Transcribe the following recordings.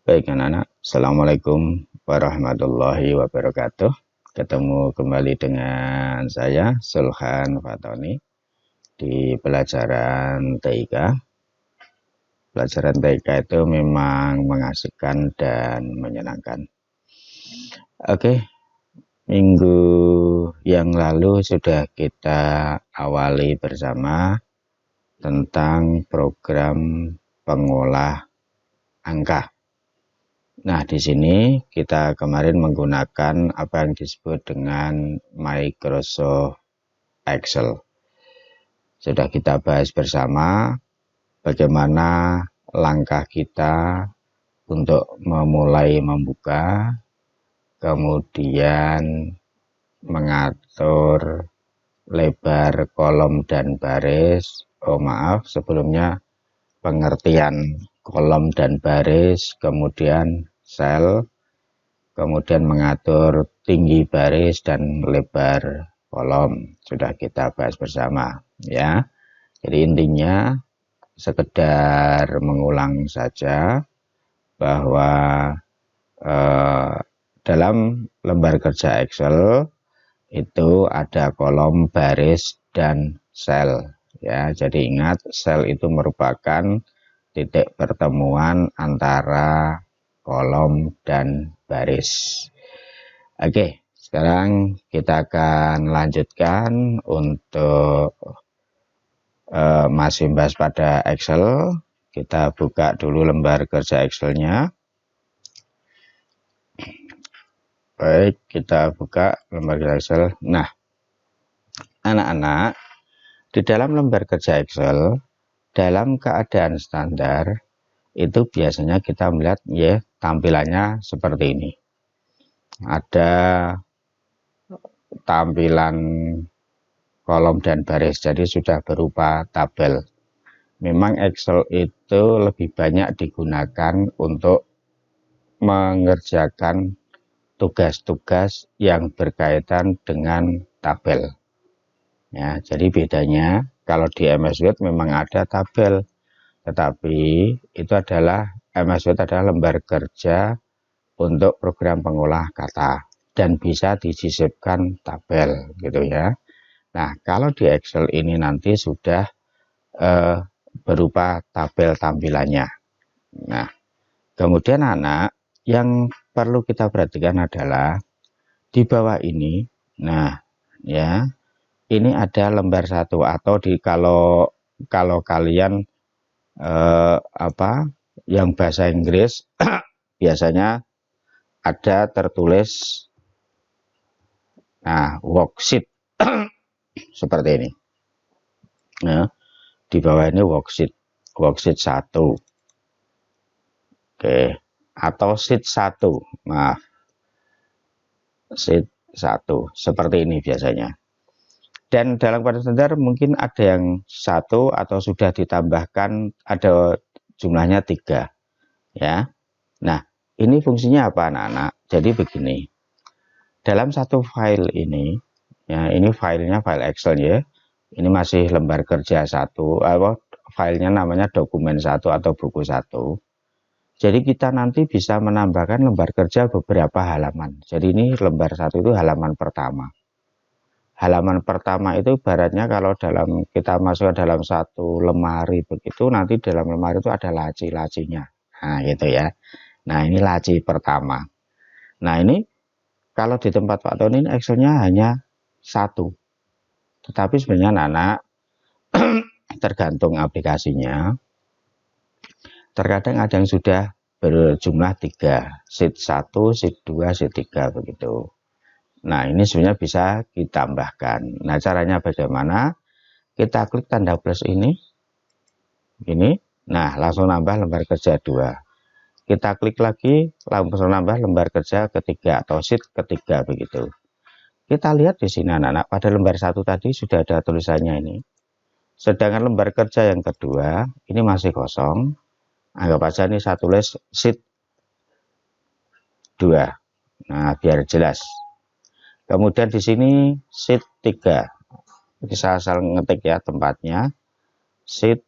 Baik anak-anak, Assalamualaikum warahmatullahi wabarakatuh. Ketemu kembali dengan saya, Sulhan Fatoni, di pelajaran TIK. Pelajaran TIK itu memang mengasihkan dan menyenangkan. Oke, minggu yang lalu sudah kita awali bersama tentang program pengolah angka. Nah, di sini kita kemarin menggunakan apa yang disebut dengan Microsoft Excel. Sudah kita bahas bersama bagaimana langkah kita untuk memulai membuka, kemudian mengatur lebar kolom dan baris. Oh maaf, sebelumnya pengertian kolom dan baris, kemudian sel, kemudian mengatur tinggi baris dan lebar kolom. Sudah kita bahas bersama ya. Jadi intinya sekedar mengulang saja bahwa dalam lembar kerja Excel itu ada kolom, baris, dan sel ya. Jadi ingat, sel itu merupakan titik pertemuan antara kolom dan baris. Oke, sekarang kita akan lanjutkan untuk masih bahas pada Excel. Kita buka dulu lembar kerja Excel-nya. Baik, kita buka lembar kerja Excel. Nah, anak-anak, di dalam lembar kerja Excel, dalam keadaan standar, itu biasanya kita melihat ya tampilannya seperti ini. Ada tampilan kolom dan baris, jadi sudah berupa tabel. Memang Excel itu lebih banyak digunakan untuk mengerjakan tugas-tugas yang berkaitan dengan tabel. Ya, jadi bedanya kalau di MS Word memang ada tabel, tetapi itu adalah MS Word adalah lembar kerja untuk program pengolah kata dan bisa disisipkan tabel gitu ya. Nah, kalau di Excel ini nanti sudah berupa tabel tampilannya. Nah, kemudian anak yang perlu kita perhatikan adalah di bawah ini. Nah, ya, ini ada lembar satu atau kalau kalian yang bahasa Inggris biasanya ada tertulis worksheet seperti ini. Nah, di bawah ini worksheet 1. Oke, atau sheet 1. Maaf. Sheet 1 seperti ini biasanya. Dan dalam keadaan standar mungkin ada yang 1 atau sudah ditambahkan ada jumlahnya 3 ya. Nah, ini fungsinya apa anak-anak? Jadi begini, dalam satu file ini ya, ini filenya file Excel ya, ini masih lembar kerja 1, filenya namanya dokumen 1 atau buku 1. Jadi kita nanti bisa menambahkan lembar kerja beberapa halaman. Jadi ini lembar 1 itu halaman pertama. Halaman pertama itu ibaratnya kalau kita masuk dalam satu lemari begitu, nanti dalam lemari itu ada laci-lacinya. Nah, gitu ya. Nah, ini laci pertama. Nah, ini kalau di tempat Pak Tony ini Excel-nya hanya 1. Tetapi sebenarnya anak-anak tergantung aplikasinya. Terkadang ada yang sudah berjumlah 3, sheet 1, sheet 2, sheet 3 begitu. Nah, ini sebenarnya bisa ditambahkan. Nah, caranya bagaimana? Kita klik tanda plus ini. Ini. Nah, langsung nambah lembar kerja 2. Kita klik lagi, langsung nambah lembar kerja ketiga atau sheet ketiga begitu. Kita lihat di sini anak-anak, pada lembar 1 tadi sudah ada tulisannya ini. Sedangkan lembar kerja yang kedua, ini masih kosong. Anggap aja ini saya tulis sheet 2. Nah, biar jelas. Kemudian di sini sheet 3. Bisa asal ngetik ya tempatnya. Sheet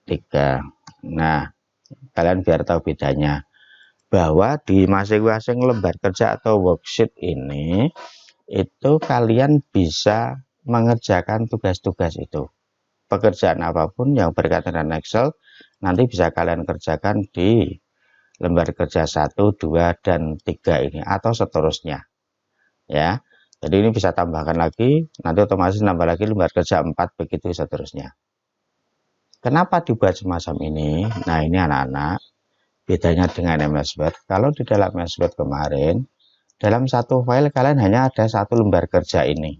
3. Nah, Kalian biar tahu bedanya. Bahwa di masing-masing lembar kerja atau worksheet ini, itu kalian bisa mengerjakan tugas-tugas itu. Pekerjaan apapun yang berkaitan dengan Excel, nanti bisa kalian kerjakan di lembar kerja 1, 2, dan 3 ini, atau seterusnya. Ya, jadi ini bisa tambahkan lagi, nanti otomatis nambah lagi lembar kerja 4, begitu seterusnya. Kenapa dibuat semacam ini? Nah, ini anak-anak, bedanya dengan MS Word, kalau di dalam MS Word kemarin, dalam satu file kalian hanya ada satu lembar kerja ini.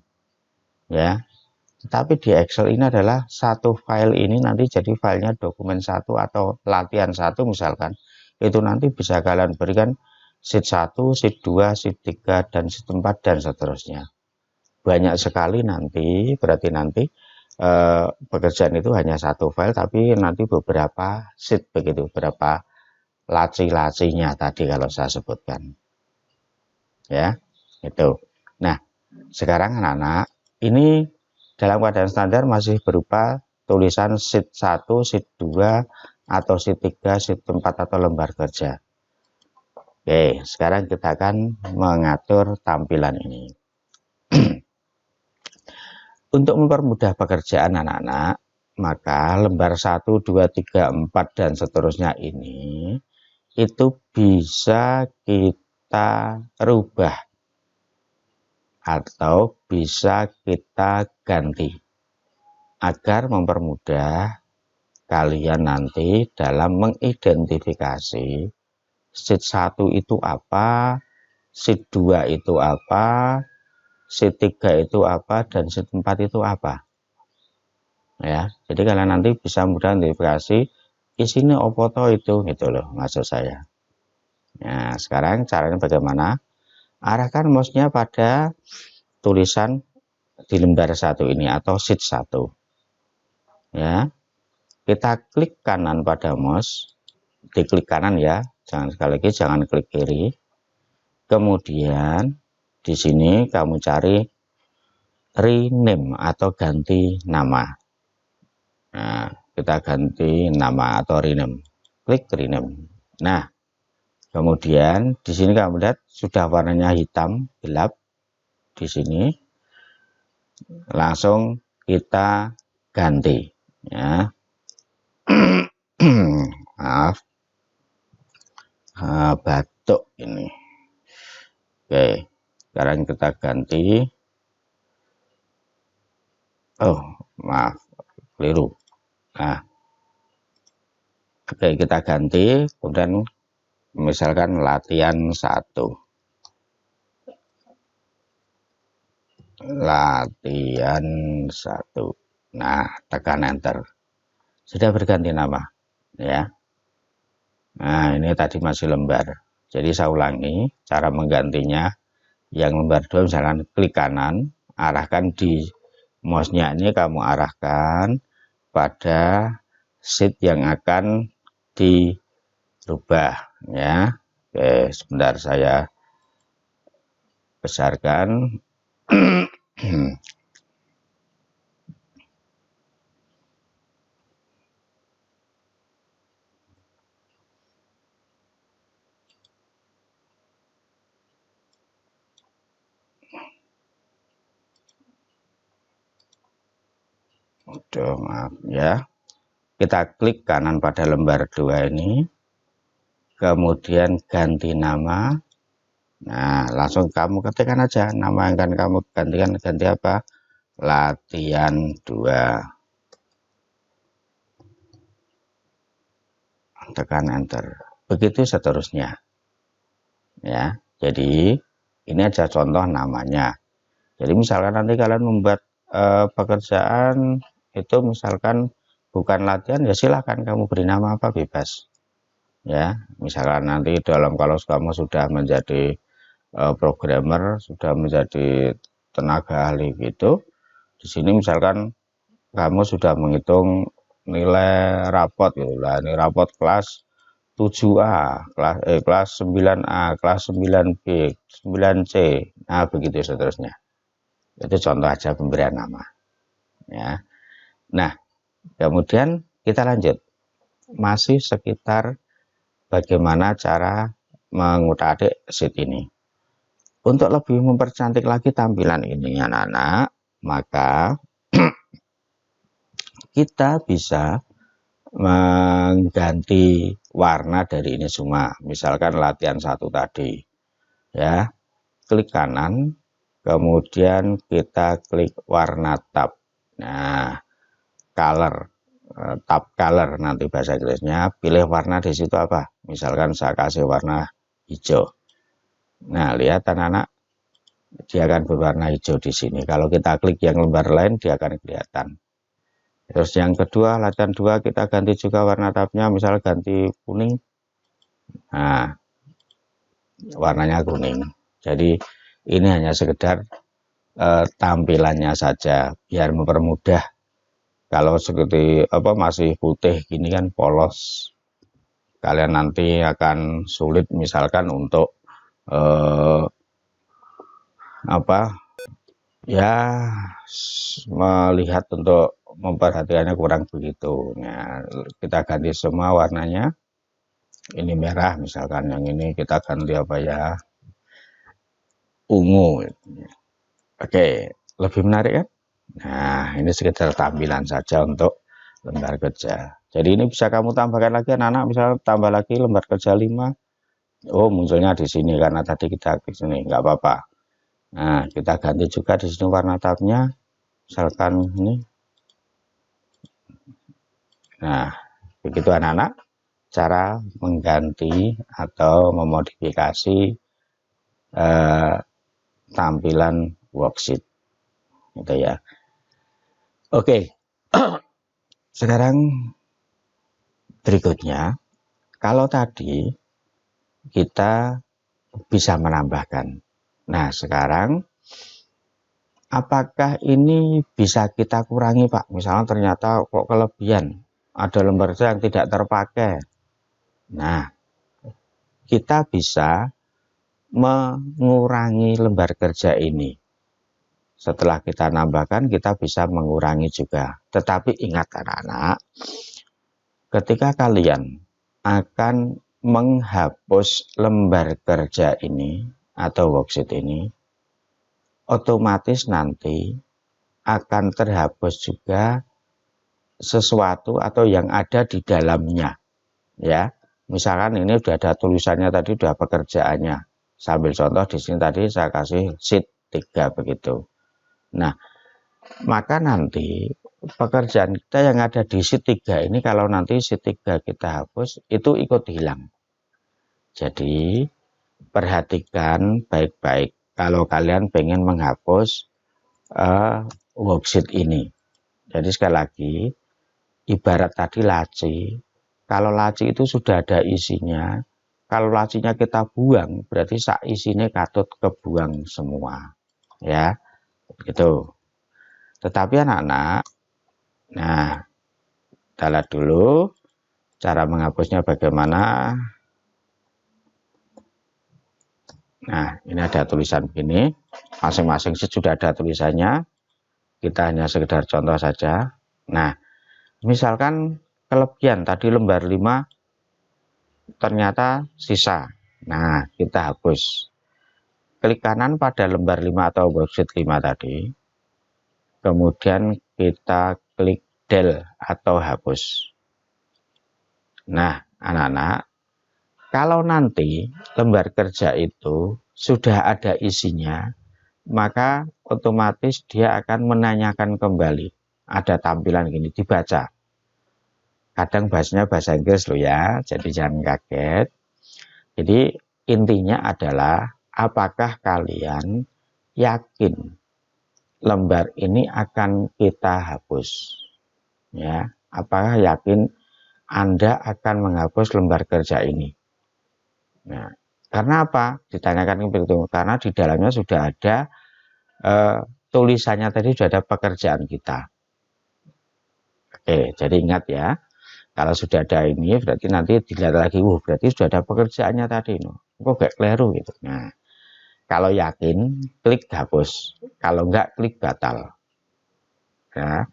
Ya, tetapi di Excel ini adalah satu file ini nanti jadi filenya dokumen 1 atau latihan 1 misalkan. Itu nanti bisa kalian berikan sheet 1, sheet 2, sheet 3, dan sheet 4, dan seterusnya. Banyak sekali nanti, berarti nanti pekerjaan itu hanya satu file, tapi nanti beberapa sheet begitu, beberapa laci-lacinya tadi kalau saya sebutkan. Ya, itu. Nah, sekarang anak-anak, ini dalam keadaan standar masih berupa tulisan sheet 1, sheet 2, atau sheet 3, sheet 4, atau lembar kerja. Oke, sekarang kita akan mengatur tampilan ini. Untuk mempermudah pekerjaan anak-anak, maka lembar 1, 2, 3, 4, dan seterusnya ini itu bisa kita rubah atau bisa kita ganti agar mempermudah kalian nanti dalam mengidentifikasi sheet 1 itu apa, sheet 2 itu apa, sheet 3 itu apa, dan sheet 4 itu apa. Ya, jadi kalian nanti bisa mudah identifikasi isinya apa toh itu, gitu loh maksud saya. Nah, sekarang caranya bagaimana? Arahkan mouse-nya pada tulisan di lembar 1 ini atau sheet 1. Ya, kita klik kanan pada mouse, diklik kanan ya, jangan sekali lagi jangan klik kiri. Kemudian di sini kamu cari rename atau ganti nama. Nah, kita ganti nama atau rename. Klik rename. Nah, kemudian di sini kamu lihat sudah warnanya hitam gelap. Di sini langsung kita ganti ya. Maaf, batuk ini. Oke, sekarang kita ganti. Oh, maaf, keliru. Nah, oke, kita ganti. Kemudian misalkan latihan 1. Latihan 1. Nah, tekan enter. Sudah berganti nama ya. Nah, ini tadi masih lembar. Jadi saya ulangi cara menggantinya. Yang lembar 2 misalkan klik kanan, arahkan di mouse-nya ini kamu arahkan pada sheet yang akan dirubah ya. Oke, sebentar saya besarkan. Udah, maaf ya. Kita klik kanan pada lembar 2 ini. Kemudian ganti nama. Nah, langsung kamu ketikkan aja nama yang akan kamu gantikan, ganti apa? Latihan 2. Tekan enter. Begitu seterusnya. Ya. Jadi, ini aja contoh namanya. Jadi misalkan nanti kalian membuat pekerjaan itu misalkan bukan latihan, ya silahkan kamu beri nama apa, bebas. Ya, misalkan nanti kalau kamu sudah menjadi programmer, sudah menjadi tenaga ahli gitu, di sini misalkan kamu sudah menghitung nilai rapot gitu lah, ini rapot kelas 7A, kelas 9A, kelas 9B, 9C, nah begitu seterusnya. Itu contoh aja pemberian nama ya. Nah, kemudian kita lanjut. masih sekitar bagaimana cara mengutak-atik sheet ini. Untuk lebih mempercantik lagi tampilan ini anak-anak, maka kita bisa mengganti warna dari ini semua. Misalkan latihan 1 tadi, ya, klik kanan, kemudian kita klik warna tab. Nah, color, tab color nanti bahasa Inggrisnya, pilih warna di situ apa? Misalkan saya kasih warna hijau. Nah, lihat anak-anak, dia akan berwarna hijau di sini. Kalau kita klik yang lembar lain, dia akan kelihatan. Terus yang kedua, latihan 2 kita ganti juga warna tabnya, misal ganti kuning. Nah, warnanya kuning. Jadi ini hanya sekedar tampilannya saja biar mempermudah. Kalau seperti masih putih gini kan polos, kalian nanti akan sulit misalkan untuk ya melihat untuk memperhatikannya kurang begitu. Nah, kita ganti semua warnanya. Ini merah misalkan, yang ini kita ganti ungu. Oke, lebih menarik kan? Nah, ini sekedar tampilan saja untuk lembar kerja. Jadi ini bisa kamu tambahkan lagi anak-anak, misalnya tambah lagi lembar kerja 5. Oh, munculnya di sini karena tadi kita klik sini, nggak apa-apa. Nah, kita ganti juga di sini warna tabnya. Misalkan ini. Nah, begitu anak-anak cara mengganti atau memodifikasi tampilan worksheet gitu ya. Oke. Sekarang berikutnya, kalau tadi kita bisa menambahkan. Nah, sekarang apakah ini bisa kita kurangi, Pak? Misalnya ternyata kok kelebihan, ada lembar yang tidak terpakai. Nah, kita bisa mengurangi lembar kerja ini. Setelah kita nambahkan, kita bisa mengurangi juga. Tetapi ingat anak-anak, ketika kalian akan menghapus lembar kerja ini atau worksheet ini, otomatis nanti akan terhapus juga sesuatu atau yang ada di dalamnya, ya. Misalkan ini sudah ada tulisannya tadi, sudah pekerjaannya. Sambil contoh di sini tadi saya kasih sheet 3 begitu. Nah, maka nanti pekerjaan kita yang ada di sheet 3 ini, kalau nanti sheet 3 kita hapus, itu ikut hilang. Jadi perhatikan baik-baik kalau kalian pengen menghapus worksheet ini. Jadi sekali lagi, ibarat tadi laci, kalau laci itu sudah ada isinya, kalau lacinya kita buang, berarti sak isinya katut kebuang semua, ya, gitu. Tetapi anak-anak, nah, kita lihat dulu cara menghapusnya bagaimana. Nah, ini ada tulisan begini, masing-masing sudah ada tulisannya, kita hanya sekedar contoh saja. Nah, misalkan kelebihan tadi lembar 5 ternyata sisa. Nah, kita hapus. Klik kanan pada lembar 5 atau worksheet 5 tadi. Kemudian kita klik del atau hapus. Nah, anak-anak, kalau nanti lembar kerja itu sudah ada isinya, maka otomatis dia akan menanyakan kembali. Ada tampilan gini, dibaca. Kadang bahasanya bahasa Inggris loh ya, jadi jangan kaget. Jadi intinya adalah apakah kalian yakin lembar ini akan kita hapus? Ya, apakah yakin Anda akan menghapus lembar kerja ini? Nah, karena apa? Ditanyakan begitu, karena di dalamnya sudah ada tulisannya tadi, sudah ada pekerjaan kita. Oke, jadi ingat ya. Kalau sudah ada ini, berarti nanti dilihat lagi, berarti sudah ada pekerjaannya tadi. Kok gak keliru gitu. Nah, kalau yakin, klik hapus. Kalau enggak, klik batal. Nah,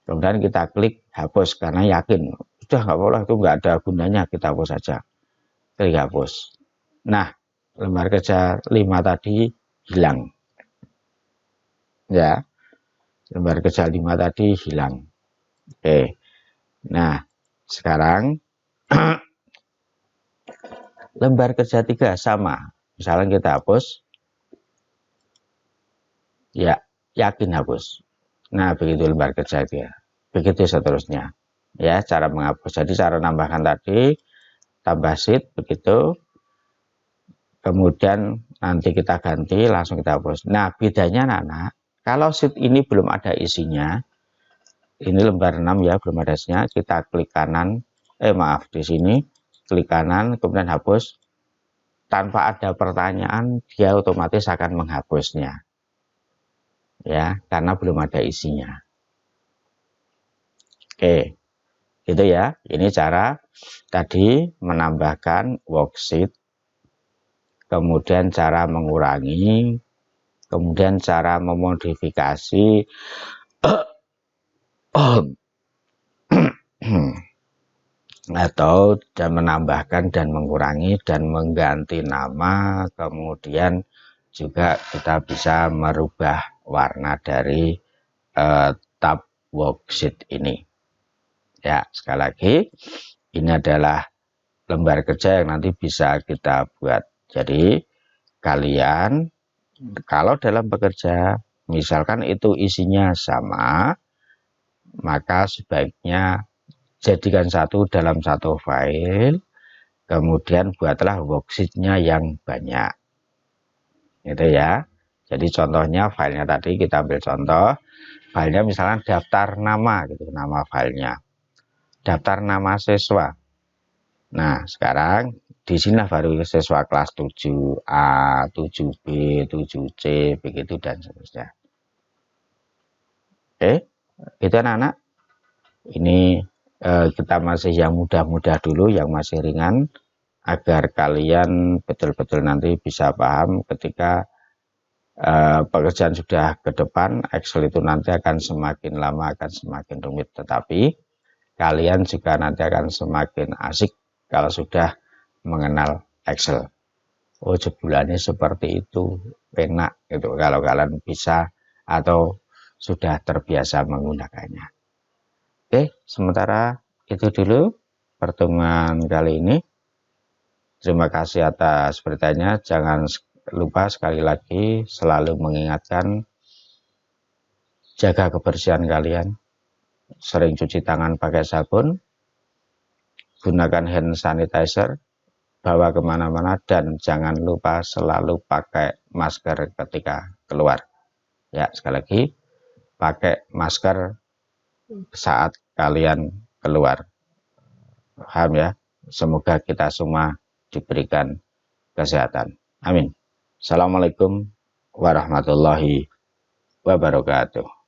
kemudian kita klik hapus karena yakin. sudah nggak boleh, itu nggak ada gunanya, kita hapus saja. Klik hapus. Nah, lembar kerja 5 tadi hilang. Ya, lembar kerja 5 tadi hilang. Oke. Nah, sekarang lembar kerja 3 sama. Misalnya kita hapus. Ya, yakin hapus. Nah, begitu lembar kerja dia. Begitu seterusnya. Ya, cara menghapus. Jadi cara nambahkan tadi, tambah sheet, begitu. Kemudian nanti kita ganti, langsung kita hapus. Nah, bedanya anak-anak, kalau sheet ini belum ada isinya, ini lembar 6 ya, belum ada isinya, kita klik kanan, di sini, klik kanan, kemudian hapus. Tanpa ada pertanyaan, dia otomatis akan menghapusnya. Ya, karena belum ada isinya. Oke, gitu ya. Ini cara tadi menambahkan worksheet, kemudian cara mengurangi, kemudian cara memodifikasi atau menambahkan dan mengurangi dan mengganti nama, kemudian juga kita bisa merubah warna dari tab worksheet ini. Ya, sekali lagi, ini adalah lembar kerja yang nanti bisa kita buat. Jadi, kalian kalau dalam bekerja, misalkan itu isinya sama, maka sebaiknya jadikan satu dalam satu file, kemudian buatlah worksheet-nya yang banyak. Gitu ya. Jadi contohnya filenya tadi kita ambil contoh, filenya misalnya daftar nama gitu, nama filenya. Daftar nama siswa. Nah, sekarang di sini baru siswa kelas 7A, 7B, 7C, begitu dan seterusnya. Oke, itu anak-anak. Ini kita masih yang mudah-mudah dulu, yang masih ringan, agar kalian betul-betul nanti bisa paham ketika pekerjaan sudah ke depan. Excel itu nanti akan semakin lama akan semakin rumit, tetapi kalian juga nanti akan semakin asik kalau sudah mengenal Excel. Oh, jebulannya seperti itu, enak gitu kalau kalian bisa atau sudah terbiasa menggunakannya. Oke, sementara itu dulu pertemuan kali ini. Terima kasih atas perhatiannya. Jangan lupa sekali lagi selalu mengingatkan, jaga kebersihan kalian, sering cuci tangan pakai sabun, gunakan hand sanitizer, bawa kemana-mana, dan jangan lupa selalu pakai masker ketika keluar. Ya, sekali lagi, pakai masker saat kalian keluar. Paham ya? Semoga kita semua diberikan kesehatan. Amin. Assalamualaikum warahmatullahi wabarakatuh.